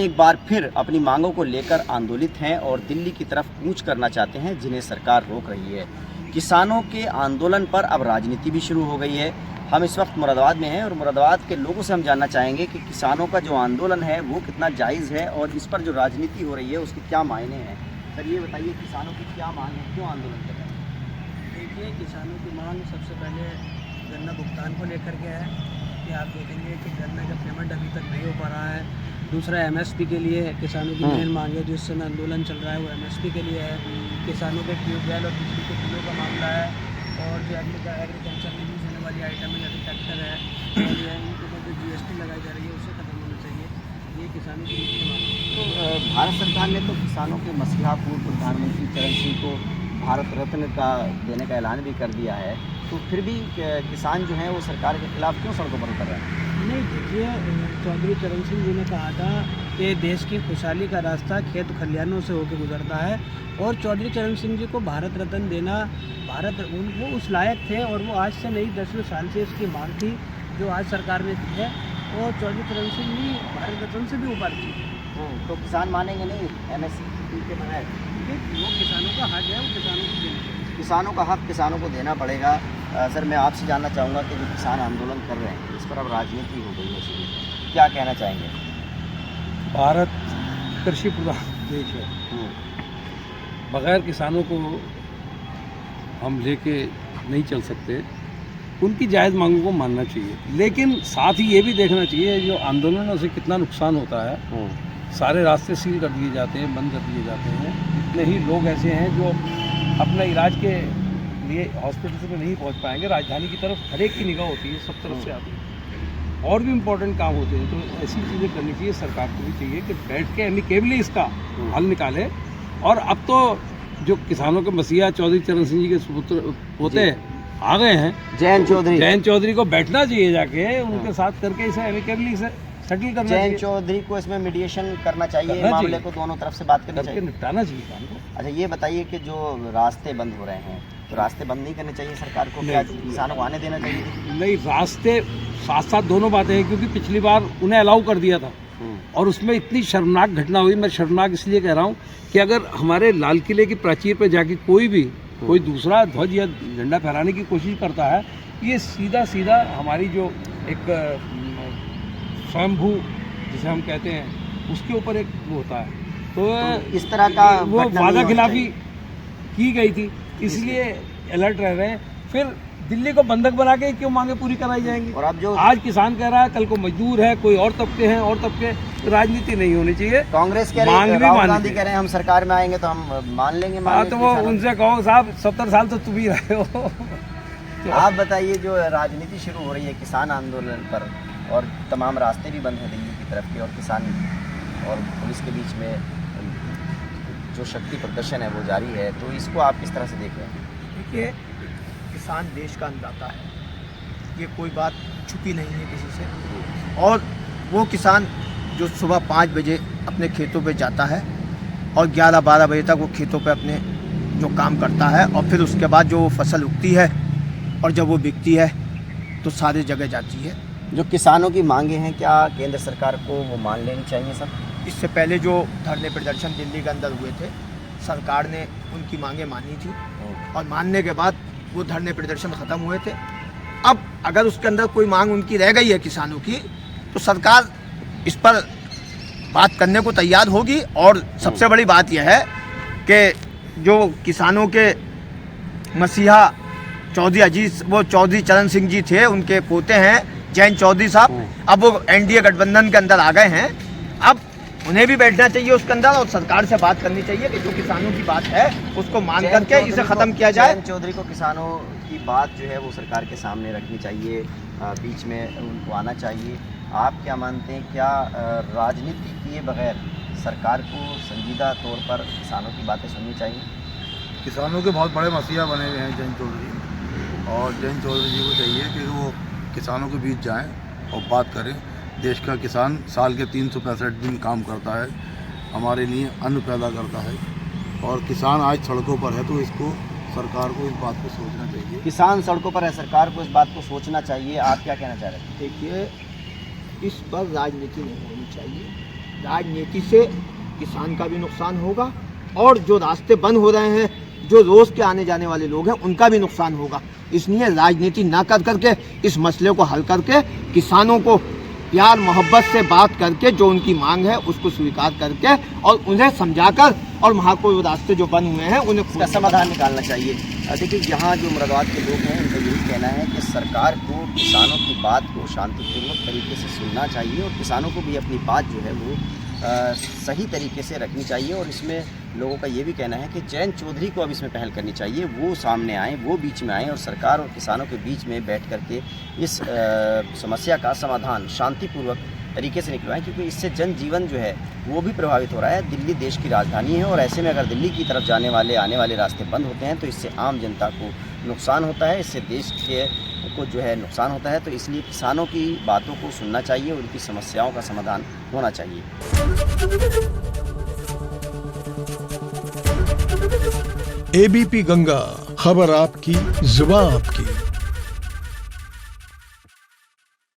एक बार फिर अपनी मांगों को लेकर आंदोलित हैं और दिल्ली की तरफ कूच करना चाहते हैं, जिन्हें सरकार रोक रही है। किसानों के आंदोलन पर अब राजनीति भी शुरू हो गई है। हम इस वक्त मुरादाबाद में हैं और मुरादाबाद के लोगों से हम जानना चाहेंगे कि किसानों का जो आंदोलन है वो कितना जायज़ है और इस पर जो राजनीति हो रही है उसके क्या मायने हैं। सर ये बताइए, किसानों की क्या मांग है, क्यों आंदोलन कर रहे हैं? देखिए, किसानों की मांग सबसे पहले गन्ना भुगतान को लेकर के है कि आप देखेंगे कि गन्ना का पेमेंट अभी तक नहीं हो पा रहा है। दूसरा एमएसपी के लिए किसानों की मेन मांग है, जिस समय आंदोलन चल रहा है वो एमएसपी के लिए है। किसानों के ट्यूबवेल और बिजली के बिलों का मामला है और जो एग्रीकल्चर में यूज़ होने वाली आइटम है जैसे ट्रैक्टर है और जो है इनके ऊपर जो जीएसटी लगाई जा रही है उसे खत्म होना चाहिए। ये किसानों की मुख्य मांग है। तो भारत सरकार ने तो किसानों के मसीहा पूर्व प्रधानमंत्री चरण सिंह को भारत रत्न का देने का ऐलान भी कर दिया है, तो फिर भी किसान जो हैं वो सरकार के खिलाफ क्यों सड़कों पर उतर रहे हैं? नहीं, देखिए, चौधरी चरण सिंह जी ने कहा था कि देश की खुशहाली का रास्ता खेत खलिहानों से होकर गुजरता है और चौधरी चरण सिंह जी को भारत रत्न देना, वो उस लायक थे और वो आज से नहीं 10वें साल से इसकी मांग थी जो आज सरकार ने दी है और चौधरी चरण सिंह जी भारत रत्न से भी ऊपर थी। तो किसान मानेंगे नहीं एमएसपी के बगैर? वो किसानों का हक है, वो किसानों को देना चाहिए। किसानों का हक किसानों को देना पड़ेगा। सर मैं आपसे जानना चाहूँगा कि जो किसान आंदोलन कर रहे हैं इस पर अब राजनीति हो गई है शुरू, क्या कहना चाहेंगे? भारत कृषि प्रधान देश है, बगैर किसानों को हम लेके नहीं चल सकते। उनकी जायज़ मांगों को मानना चाहिए, लेकिन साथ ही ये भी देखना चाहिए जो आंदोलनों से कितना नुकसान होता है। सारे रास्ते सील कर दिए जाते हैं, बंद कर दिए जाते हैं। इतने ही लोग ऐसे हैं जो अपना इलाज के लिए हॉस्पिटल में नहीं पहुंच पाएंगे। राजधानी की तरफ हर एक की निगाह होती है, सब तरफ से आती है और भी इम्पोर्टेंट काम होते हैं। तो ऐसी चीज़ें करनी चाहिए, सरकार को भी चाहिए कि बैठ के एमिकेबली इसका हल निकाले। और अब तो जो किसानों के मसीहा चौधरी चरण सिंह जी के सुपुत्र पोते आ गए हैं, जयंत चौधरी को बैठना चाहिए जाके उनके साथ करके इसे एमिकेबली से सेटल करना चाहिए। जयंत चौधरी को इसमें मीडिएशन करना चाहिए, मामले को दोनों तरफ से बात करनी चाहिए, निपटाना चाहिए काम को। अच्छा ये बताइए कि जो रास्ते बंद हो रहे हैं तो रास्ते बंद नहीं करने चाहिए सरकार को, क्या किसानों को आने देना चाहिए? नहीं, रास्ते साथ साथ दोनों बातें हैं, क्योंकि पिछली बार उन्हें अलाउ कर दिया था और उसमें इतनी शर्मनाक घटना हुई। मैं शर्मनाक इसलिए कह रहा हूँ कि अगर हमारे लाल किले की प्राचीर पर जाके कोई दूसरा ध्वज या झंडा फहराने की कोशिश करता है, ये सीधा सीधा हमारी जो एक स्वयंभू जिसे हम कहते हैं उसके ऊपर एक वो होता है। तो इस तरह का वो वादा खिलाफी की गई थी, इसलिए अलर्ट रह रहे हैं। फिर दिल्ली को बंधक बना के क्यों मांगे पूरी कराई जाएंगी? और अब जो आज किसान कह रहा है, कल को मजदूर है, कोई और तबके हैं और तबके, तो राजनीति नहीं होनी चाहिए। कांग्रेस कह रही है, राहुल गांधी कह रहे हैं हम सरकार में आएंगे तो हम मान लेंगे। तो वो उनसे कहो साहब 70 साल तो तुम ही रहे हो। तो आप बताइए, जो राजनीति शुरू हो रही है किसान आंदोलन पर और तमाम रास्ते भी बंद हैं दिल्ली की तरफ के और किसान और पुलिस के बीच में जो शक्ति प्रदर्शन है वो जारी है, तो इसको आप किस तरह से देख रहे हैं? देखिए, किसान देश का अन्नदाता है, ये कोई बात छुपी नहीं है किसी से। और वो किसान जो सुबह 5 बजे अपने खेतों पे जाता है और 11-12 बजे तक वो खेतों पे अपने जो काम करता है और फिर उसके बाद जो वो फसल उगती है और जब वो बिकती है तो सारी जगह जाती है। जो किसानों की मांगे हैं क्या केंद्र सरकार को वो मान लेनी चाहिए सर? इससे पहले जो धरने प्रदर्शन दिल्ली के अंदर हुए थे, सरकार ने उनकी मांगे मानी थी और मानने के बाद वो धरने प्रदर्शन ख़त्म हुए थे। अब अगर उसके अंदर कोई मांग उनकी रह गई है किसानों की, तो सरकार इस पर बात करने को तैयार होगी। और सबसे बड़ी बात यह है कि जो किसानों के मसीहा चौधरी चरण सिंह जी थे, उनके पोते हैं जयंत चौधरी साहब, अब वो एनडीए गठबंधन के अंदर आ गए हैं। अब उन्हें भी बैठना चाहिए उसके अंदर और सरकार से बात करनी चाहिए कि जो किसानों की बात है उसको मान करके इसे ख़त्म किया जाए। जयंत चौधरी को किसानों की बात जो है वो सरकार के सामने रखनी चाहिए, बीच में उनको आना चाहिए। आप क्या मानते हैं, क्या राजनीति किए बगैर सरकार को संजीदा तौर पर किसानों की बातें सुननी चाहिए? किसानों के बहुत बड़े मसीहा बने हुए हैं जयंत चौधरी, और जयंत चौधरी जी को चाहिए कि वो किसानों के बीच जाएं और बात करें। देश का किसान साल के 365 दिन काम करता है, हमारे लिए अन्न पैदा करता है और किसान आज सड़कों पर है, तो इसको सरकार को इस बात को सोचना चाहिए। किसान सड़कों पर है, सरकार को इस बात को सोचना चाहिए। आप क्या कहना चाह रहे हैं? देखिए, इस पर राजनीति नहीं होनी चाहिए। राजनीति से किसान का भी नुकसान होगा और जो रास्ते बंद हो रहे हैं, जो रोज के आने जाने वाले लोग हैं, उनका भी नुकसान होगा। इसलिए राजनीति ना कर करके इस मसले को हल करके किसानों को प्यार मोहब्बत से बात करके जो उनकी मांग है उसको स्वीकार करके और उन्हें समझाकर और वहाँ को रास्ते जो बंद हुए हैं उन्हें इसका समाधान निकालना चाहिए। देखिए, यहाँ जो मुरादाबाद के लोग हैं उनका यही कहना है कि सरकार को किसानों की बात को शांतिपूर्वक तरीके से सुनना चाहिए और किसानों को भी अपनी बात जो है वो सही तरीके से रखनी चाहिए। और इसमें लोगों का ये भी कहना है कि जयंत चौधरी को अब इसमें पहल करनी चाहिए, वो सामने आएँ, वो बीच में आएँ और सरकार और किसानों के बीच में बैठ करके इस समस्या का समाधान शांतिपूर्वक तरीके से निकलवाएं, क्योंकि इससे जनजीवन जो है वो भी प्रभावित हो रहा है। दिल्ली देश की राजधानी है और ऐसे में अगर दिल्ली की तरफ जाने वाले आने वाले रास्ते बंद होते हैं तो इससे आम जनता को नुकसान होता है, इससे देश के को जो है नुकसान होता है। तो इसलिए किसानों की बातों को सुनना चाहिए और उनकी समस्याओं का समाधान होना चाहिए। एबीपी गंगा, खबर आपकी, जुबान आपकी।